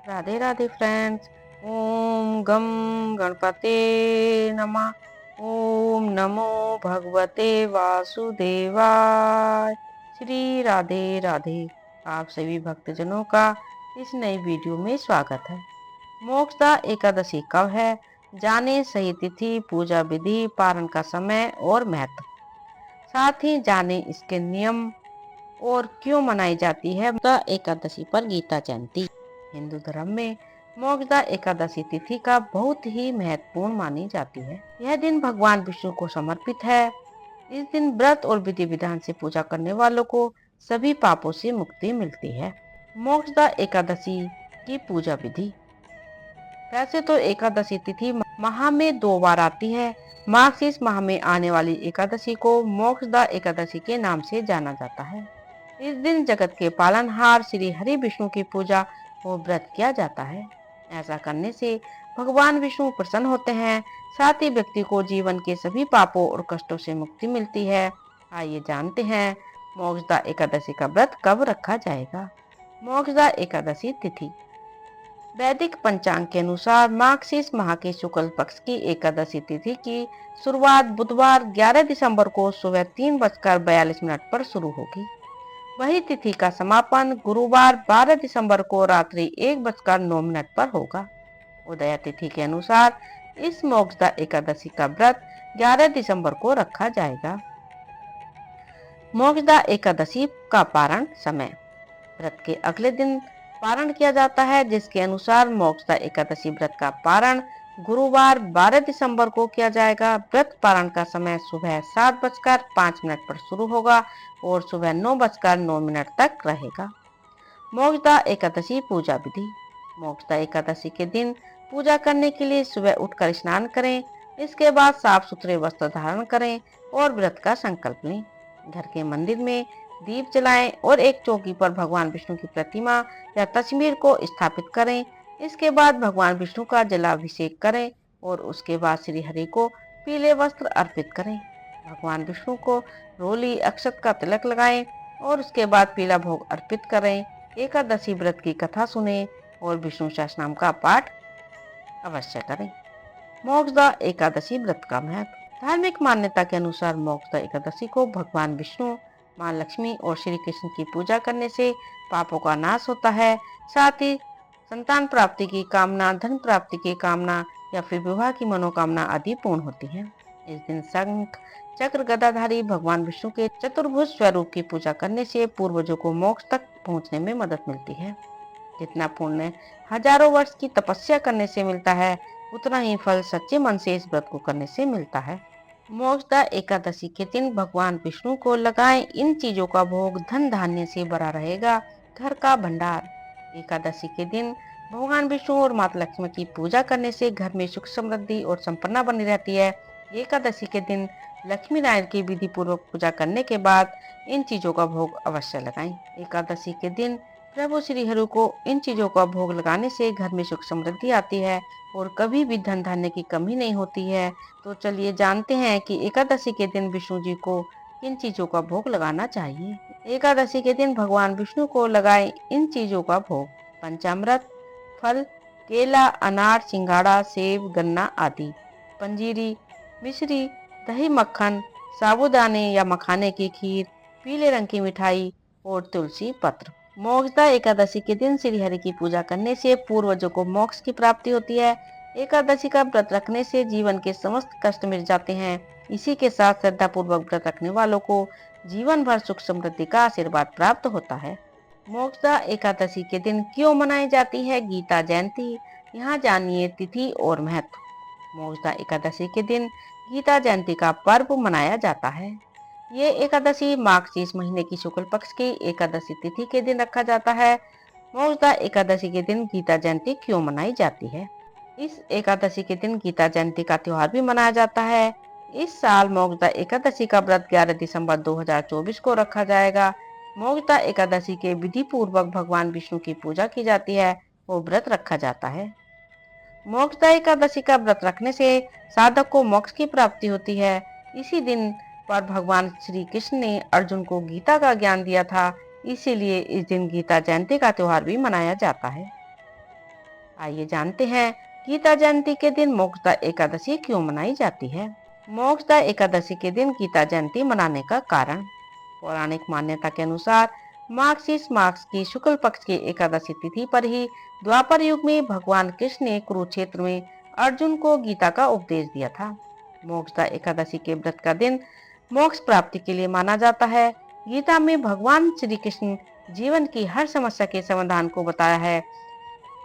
Radhe Radhe friends. ओम गम गणपते नमः। ओम नमो भगवते वासुदेवाय। श्री राधे राधे। आप सभी भक्तजनों का इस नई वीडियो में स्वागत है। मोक्षदा एकादशी कब है, जाने सही तिथि, पूजा विधि, पारण का समय और महत्व। साथ ही जाने इसके नियम और क्यों मनाई जाती है मोक्षदा एकादशी पर गीता जयंती। हिंदू धर्म में मोक्षदा एकादशी तिथि का बहुत ही महत्वपूर्ण मानी जाती है। यह दिन भगवान विष्णु को समर्पित है। इस दिन व्रत और विधि विधान से पूजा करने वालों को सभी पापों से मुक्ति मिलती है। मोक्षदा एकादशी की पूजा विधि। वैसे तो एकादशी तिथि माह में 2 बार आती है। मार्गशीर्ष माह में आने वाली एकादशी को मोक्षदा एकादशी के नाम से जाना जाता है। इस दिन जगत के पालनहार श्री हरि विष्णु की पूजा और व्रत किया जाता है। ऐसा करने से भगवान विष्णु प्रसन्न होते हैं। साथ ही व्यक्ति को जीवन के सभी पापों और कष्टों से मुक्ति मिलती है। आइए जानते हैं मोक्षदा एकादशी का व्रत कब रखा जाएगा। मोक्षदा एकादशी तिथि। वैदिक पंचांग के अनुसार मार्गशीर्ष माह के शुक्ल पक्ष की एकादशी तिथि की शुरुआत बुधवार 11 दिसंबर को सुबह 3:42 पर शुरू होगी। वही तिथि का समापन गुरुवार 12 दिसंबर को रात्रि 1:09 पर होगा। उदया तिथि के अनुसार इस मोक्षदा एकादशी का व्रत 11 दिसंबर को रखा जाएगा। मोक्षदा एकादशी का पारण समय। व्रत के अगले दिन पारण किया जाता है, जिसके अनुसार मोक्षदा एकादशी व्रत का पारण गुरुवार 12 दिसंबर को किया जाएगा। व्रत पारण का समय सुबह 7:05 पर शुरू होगा और सुबह 9:09 तक रहेगा। मोक्षदा एकादशी पूजा विधि। मोक्षदा एकादशी के दिन पूजा करने के लिए सुबह उठकर स्नान करें। इसके बाद साफ सुथरे वस्त्र धारण करें और व्रत का संकल्प लें। घर के मंदिर में दीप जलाएं और एक चौकी पर भगवान विष्णु की प्रतिमा या तस्वीर को स्थापित करें। इसके बाद भगवान विष्णु का जलाभिषेक करें और उसके बाद श्री हरि को पीले वस्त्र अर्पित करें। भगवान विष्णु को रोली अक्षत का तिलक लगाएं और उसके बाद पीला भोग अर्पित करें। एकादशी व्रत की कथा सुने और विष्णु सहस्रनाम का पाठ अवश्य करें। मोक्षदा एकादशी व्रत का महत्व। धार्मिक मान्यता के अनुसार मोक्षदा एकादशी को भगवान विष्णु, मां लक्ष्मी और श्री कृष्ण की पूजा करने से पापों का नाश होता है। साथ ही संतान प्राप्ति की कामना, धन प्राप्ति की कामना या फिर विवाह की मनोकामना आदि पूर्ण होती है। इस दिन शंख चक्र गदाधारी भगवान विष्णु के चतुर्भुज स्वरूप की पूजा करने से पूर्वजों को मोक्ष तक पहुंचने में मदद मिलती है। जितना पुण्य हजारों वर्ष की तपस्या करने से मिलता है, उतना ही फल सच्चे मन से इस व्रत को करने से मिलता है। मोक्षदा एकादशी के दिन भगवान विष्णु को लगाएं इन चीजों का भोग, धन धान्य से भरा रहेगा घर का भंडार। एकादशी के दिन भगवान विष्णु और माता लक्ष्मी की पूजा करने से घर में सुख समृद्धि और संपन्नता बनी रहती है। एकादशी के दिन लक्ष्मी नारायण की विधि पूर्वक पूजा करने के बाद इन चीजों का भोग अवश्य लगाएं। एकादशी के दिन प्रभु श्री हरि को इन चीजों का भोग लगाने से घर में सुख समृद्धि आती है और कभी भी धन धान्य की कमी नहीं होती है। तो चलिए जानते हैं कि एकादशी के दिन विष्णु जी को किन चीजों का भोग लगाना चाहिए। एकादशी के दिन भगवान विष्णु को लगाए इन चीजों का भोग। पंचामृत, फल, केला, अनार, सिंघाड़ा, सेब, गन्ना आदि। पंजीरी, मिश्री, दही, मक्खन, साबूदाने या मखाने की खीर, पीले रंग की मिठाई और तुलसी पत्र। मोक्षदा एकादशी के दिन श्री हरि की पूजा करने से पूर्वजों को मोक्ष की प्राप्ति होती है। एकादशी का व्रत रखने से जीवन के समस्त कष्ट मिट जाते हैं। इसी के साथ श्रद्धा पूर्वक व्रत रखने वालों को जीवन भर सुख समृद्धि का आशीर्वाद प्राप्त होता है। मोक्षदा एकादशी के दिन क्यों मनाई जाती है गीता जयंती, यहाँ जानिए तिथि और महत्व। मोक्षदा एकादशी के दिन गीता जयंती का पर्व मनाया जाता है। ये एकादशी मार्गशीर्ष महीने की शुक्ल पक्ष की एकादशी तिथि के दिन रखा जाता है। मोक्षदा एकादशी के दिन गीता जयंती क्यों मनाई जाती है। इस एकादशी के दिन गीता जयंती का त्योहार भी मनाया जाता है। इस साल मोक्षदा एकादशी का व्रत 11 दिसंबर 2024 को रखा जाएगा। मोक्षदा एकादशी के विधि पूर्वक भगवान विष्णु की पूजा की जाती है, वो व्रत रखा जाता है। मोक्षदा एकादशी का व्रत रखने से साधक को मोक्ष की प्राप्ति होती है। इसी दिन पर भगवान श्री कृष्ण ने अर्जुन को गीता का ज्ञान दिया था, इसीलिए इस दिन गीता जयंती का त्योहार भी मनाया जाता है। आइए जानते हैं गीता जयंती के दिन मोक्षदा एकादशी क्यों मनाई जाती है। मोक्षदा एकादशी के दिन गीता जयंती मनाने का कारण। पौराणिक मान्यता के अनुसार मार्गशीर्ष मास की शुक्ल पक्ष की एकादशी तिथि पर ही द्वापर युग में भगवान कृष्ण ने कुरुक्षेत्र में अर्जुन को गीता का उपदेश दिया था। मोक्षदा एकादशी के व्रत का दिन मोक्ष प्राप्ति के लिए माना जाता है। गीता में भगवान श्री कृष्ण जीवन की हर समस्या के समाधान को बताया है।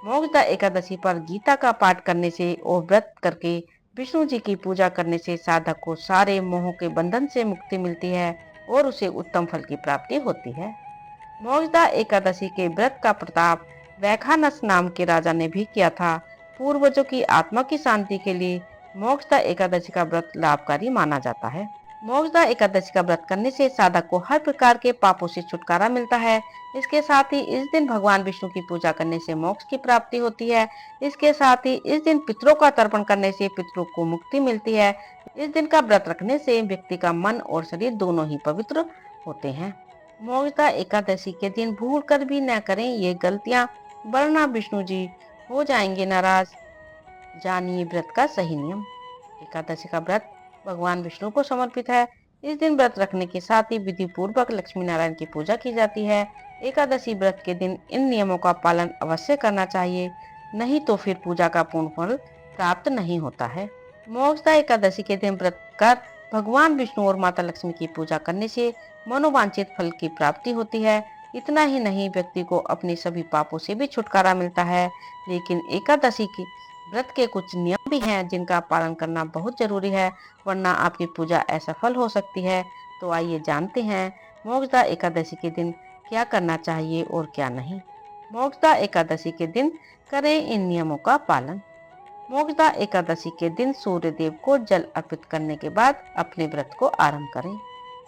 मोक्षदा एकादशी पर गीता का पाठ करने से और व्रत करके विष्णु जी की पूजा करने से साधक को सारे मोह के बंधन से मुक्ति मिलती है और उसे उत्तम फल की प्राप्ति होती है। मोक्षदा एकादशी के व्रत का प्रताप वैखानस नाम के राजा ने भी किया था। पूर्वजों की आत्मा की शांति के लिए मोक्षदा एकादशी का व्रत लाभकारी माना जाता है। मोक्षदा एकादशी का व्रत करने से साधक को हर प्रकार के पापों से छुटकारा मिलता है। इसके साथ ही इस दिन भगवान विष्णु की पूजा करने से मोक्ष की प्राप्ति होती है। इसके साथ ही इस दिन पितरों का तर्पण करने से पितरों को मुक्ति मिलती है। इस दिन का व्रत रखने से व्यक्ति का मन और शरीर दोनों ही पवित्र होते हैं। मोक्षदा एकादशी के दिन भूल कर भी न करें ये गलतियां, वरना विष्णु जी हो जाएंगे नाराज। जानिए व्रत का सही नियम। एकादशी का व्रत भगवान विष्णु को समर्पित है। इस दिन व्रत रखने के साथ ही विधि पूर्वक लक्ष्मी नारायण की पूजा की जाती है। एकादशी व्रत के दिन इन नियमों का पालन अवश्य करना चाहिए, नहीं तो फिर पूजा का पूर्ण फल प्राप्त नहीं होता है। मोक्षदा एकादशी के दिन व्रत कर भगवान विष्णु और माता लक्ष्मी की पूजा करने से मनोवांछित फल की प्राप्ति होती है। इतना ही नहीं, व्यक्ति को अपने सभी पापों से भी छुटकारा मिलता है। लेकिन एकादशी की व्रत के कुछ नियम भी हैं जिनका पालन करना बहुत जरूरी है, वरना आपकी पूजा असफल हो सकती है। तो आइए जानते हैं मोक्षदा एकादशी के दिन क्या करना चाहिए और क्या नहीं। मोक्षदा एकादशी के दिन करें इन नियमों का पालन। मोक्षदा एकादशी के दिन सूर्य देव को जल अर्पित करने के बाद अपने व्रत को आरंभ करें।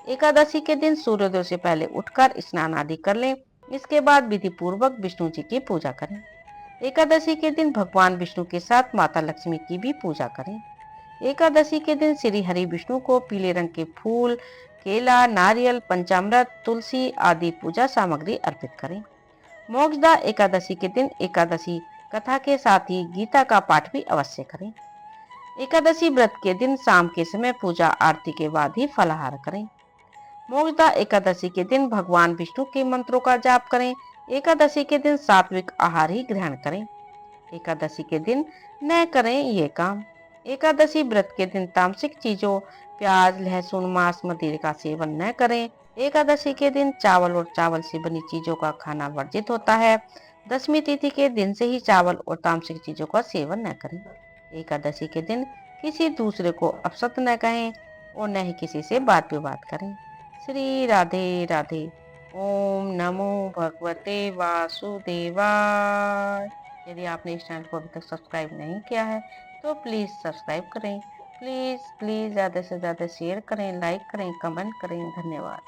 एकादशी के दिन सूर्योदय से पहले उठकर स्नान आदि कर लें। इसके बाद विधि पूर्वक विष्णु जी की पूजा करें। एकादशी के दिन भगवान विष्णु के साथ माता लक्ष्मी की भी पूजा करें। एकादशी के दिन श्री हरि विष्णु को पीले रंग के फूल, केला, नारियल, पंचामृत, तुलसी आदि पूजा सामग्री अर्पित करें। मोक्षदा एकादशी के दिन एकादशी कथा के साथ ही गीता का पाठ भी अवश्य करें। एकादशी व्रत के दिन शाम के समय पूजा आरती के बाद ही फलाहार करें। मोक्षदा एकादशी के दिन भगवान विष्णु के मंत्रों का जाप करें। एकादशी के दिन सात्विक आहार ही ग्रहण करें। एकादशी के दिन न करें ये काम। एकादशी व्रत के दिन तामसिक चीजों प्याज, लहसुन, मांस, मदिरा का सेवन न करें। एकादशी के दिन चावल और चावल से बनी चीजों का खाना वर्जित होता है। दशमी तिथि के दिन से ही चावल और तामसिक चीजों का सेवन न करें। एकादशी के दिन किसी दूसरे को अपशब्द न कहें और न ही किसी से बात विवाद करें। श्री राधे राधे। ओम नमो भगवते वासुदेवाय। यदि आपने इस चैनल को अभी तक सब्सक्राइब नहीं किया है तो प्लीज़ सब्सक्राइब करें। प्लीज़ प्लीज़ ज़्यादा से ज़्यादा शेयर करें, लाइक करें, कमेंट करें। धन्यवाद।